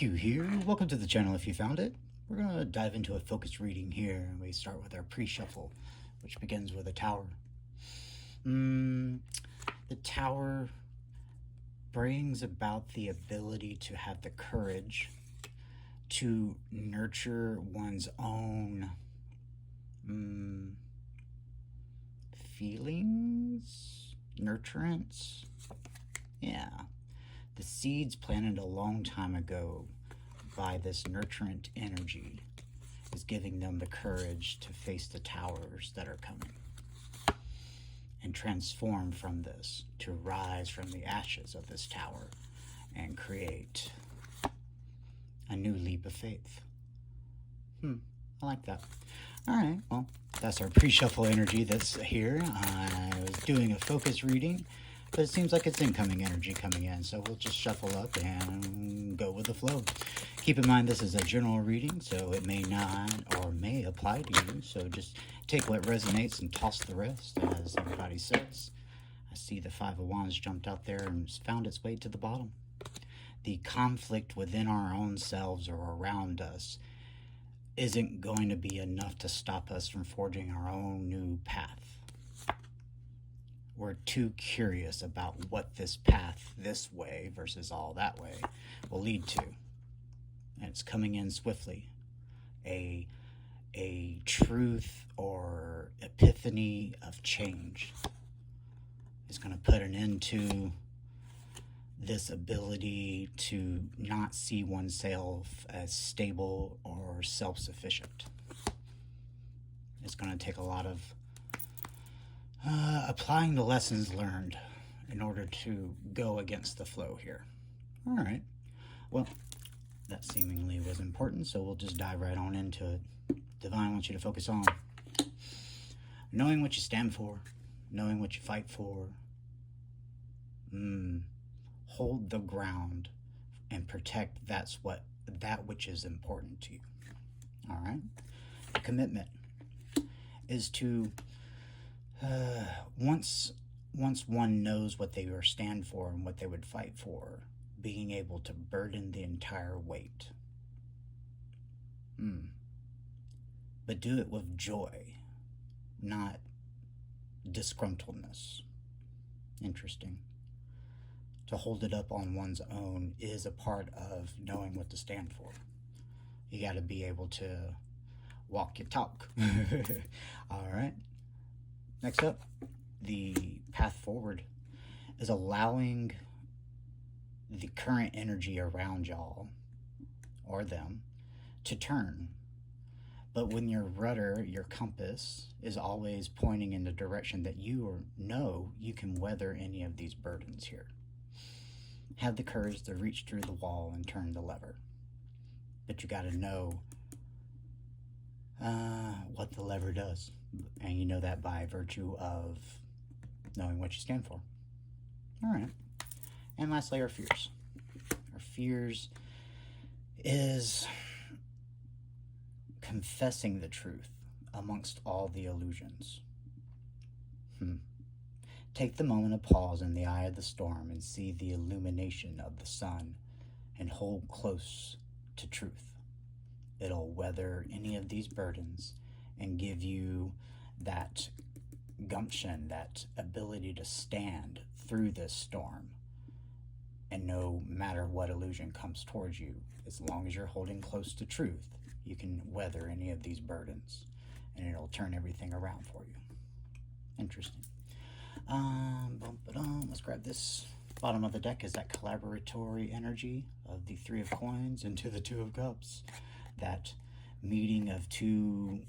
you here. Welcome to the channel if you found it. We're going to dive into a focused reading here. We start with our pre-shuffle, which begins with a tower. The tower brings about the ability to have the courage to nurture one's own feelings, nurturance. Yeah. The seeds planted a long time ago by this nurturant energy is giving them the courage to face the towers that are coming and transform from this, to rise from the ashes of this tower and create a new leap of faith. I like that. All right, well, that's our pre-shuffle energy that's here. I was doing a focus reading, but it seems like it's incoming energy coming in, so we'll just shuffle up and go with the flow. Keep in mind this is a general reading, so it may not or may apply to you, so just take what resonates and toss the rest, as everybody says. I see the Five of Wands jumped out there and found its way to the bottom. The conflict within our own selves or around us isn't going to be enough to stop us from forging our own new path. We're too curious about what this path this way versus all that way will lead to. And it's coming in swiftly. A truth or epiphany of change is going to put an end to this ability to not see oneself as stable or self-sufficient. It's going to take a lot of applying the lessons learned in order to go against the flow here. All right. Well, that seemingly was important, so we'll just dive right on into it. Divine wants you to focus on knowing what you stand for, knowing what you fight for. Hold the ground and protect that which is important to you. All right. The commitment is to once one knows what they stand for and what they would fight for, being able to burden the entire weight. But do it with joy, not disgruntledness. Interesting. To hold it up on one's own is a part of knowing what to stand for. You got to be able to walk your talk. All right. Next up, the path forward is allowing the current energy around y'all or them to turn. But when your rudder, your compass, is always pointing in the direction that you know you can weather any of these burdens here. Have the courage to reach through the wall and turn the lever. But you got to know what the lever does. And you know that by virtue of knowing what you stand for. All right. And lastly, our fears. Our fears is confessing the truth amongst all the illusions. Take the moment of pause in the eye of the storm and see the illumination of the sun and hold close to truth. It'll weather any of these burdens and give you that gumption, that ability to stand through this storm. And no matter what illusion comes towards you, as long as you're holding close to truth, you can weather any of these burdens and it'll turn everything around for you. Interesting. Let's grab this. Bottom of the deck is that collaboratory energy of the Three of Coins into the Two of Cups. That meeting of two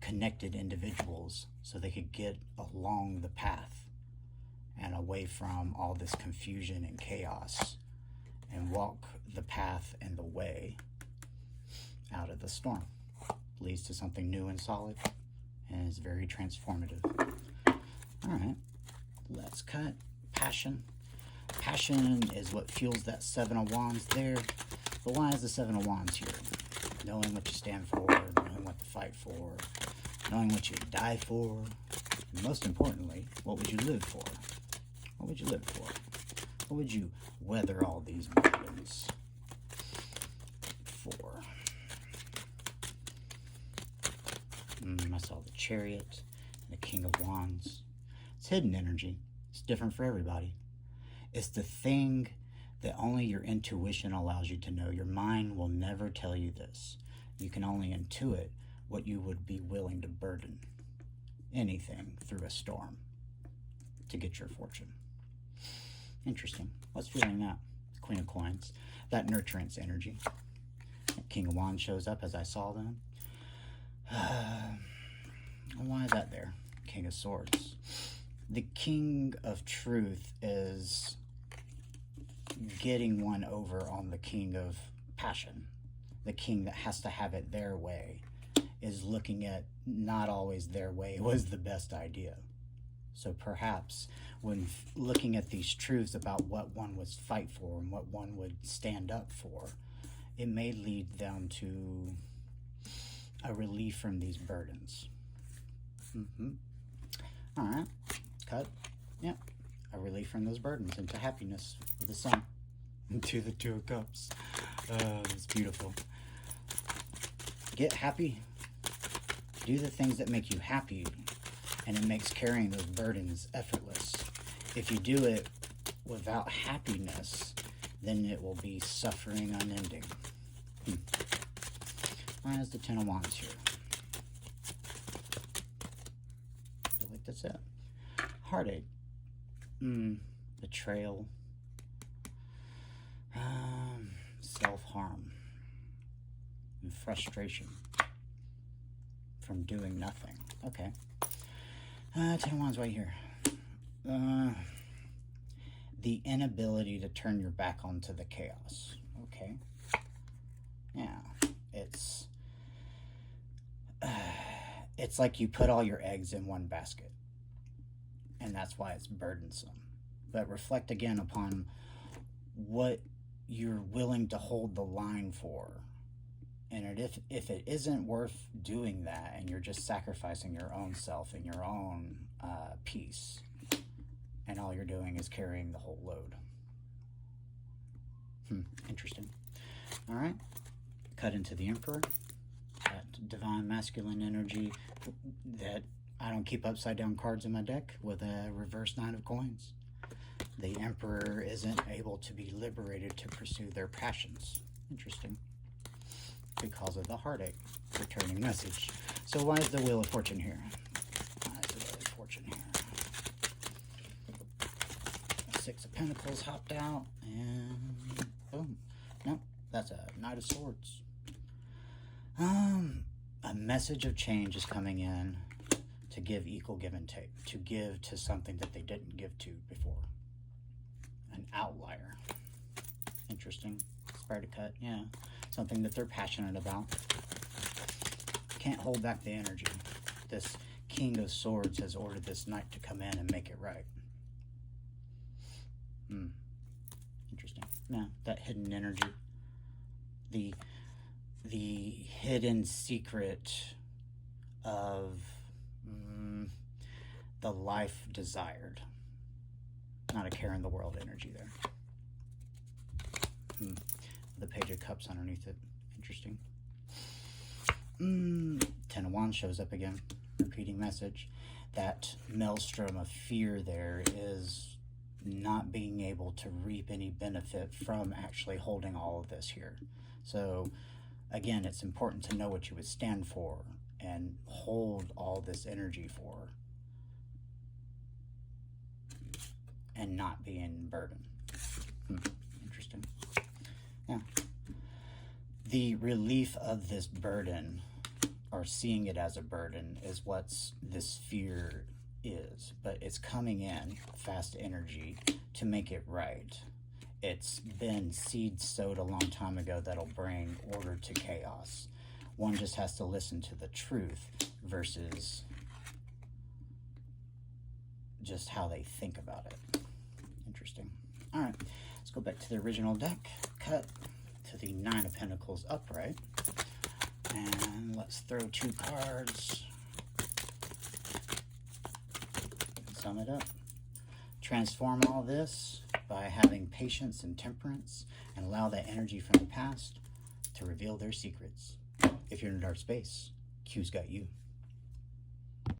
connected individuals so they could get along the path and away from all this confusion and chaos and walk the path and the way out of the storm. Leads to something new and solid and is very transformative. All right, let's cut passion. Passion is what fuels that Seven of Wands there. But why is the Seven of Wands here? Knowing what you stand for, knowing what to fight for, knowing what you die for, and most importantly, what would you live for? What would you live for? What would you weather all these burdens? saw the Chariot and the King of Wands. It's hidden energy. It's different for everybody. It's the thing that only your intuition allows you to know. Your mind will never tell you this. You can only intuit what you would be willing to burden anything through a storm to get your fortune. Interesting. What's feeling that? Queen of Coins. That nurturance energy. King of Wands shows up as I saw them. Why is that there? King of Swords. The King of Truth is getting one over on the King of Passion. The king that has to have it their way is looking at not always their way was the best idea. So perhaps when looking at these truths about what one would fight for and what one would stand up for, it may lead them to a relief from these burdens. All right, cut. Yep, a relief from those burdens into happiness with the sun. Into the Two of Cups. It's beautiful. Get happy. Do the things that make you happy, and it makes carrying those burdens effortless. If you do it without happiness, then it will be suffering unending. Why is the Ten of Wands here? I feel like that's it. Heartache. Betrayal. Self-harm. And frustration from doing nothing. Okay. Ten of Wands right here. The inability to turn your back onto the chaos. Okay. Yeah. It's like you put all your eggs in one basket. And that's why it's burdensome. But reflect again upon what you're willing to hold the line for. And if it isn't worth doing that, and you're just sacrificing your own self and your own peace, and all you're doing is carrying the whole load. Interesting. All right. Cut into the Emperor. That divine masculine energy that I don't keep upside down cards in my deck with a reverse Nine of Coins. The Emperor isn't able to be liberated to pursue their passions. Interesting. Because of the heartache. Returning message. So why is the Wheel of Fortune here? Why is the Wheel of Fortune here? Six of Pentacles hopped out. And boom. Nope. That's a Knight of Swords. A message of change is coming in to give equal give and take. To give to something that they didn't give to before. An outlier. Interesting. Spare to cut, yeah. Something that they're passionate about. Can't hold back the energy. This King of Swords has ordered this Knight to come in and make it right. Interesting. Yeah, that hidden energy. The hidden secret of the life desired. Not a care in the world energy there. The Page of Cups underneath it. Interesting. Ten of Wands shows up again. Repeating message. That maelstrom of fear there is not being able to reap any benefit from actually holding all of this here. So, again, it's important to know what you would stand for and hold all this energy for and not be in burden. Interesting. Yeah. The relief of this burden, or seeing it as a burden, is what's this fear is. But it's coming in, fast energy, to make it right. It's been seed sowed a long time ago that'll bring order to chaos. One just has to listen to the truth versus just how they think about it. Interesting. All right, let's go back to the original deck. Cut to the Nine of Pentacles upright. And let's throw two cards. Sum it up. Transform all this by having patience and temperance, and allow that energy from the past to reveal their secrets. If you're in a dark space, Q's got you.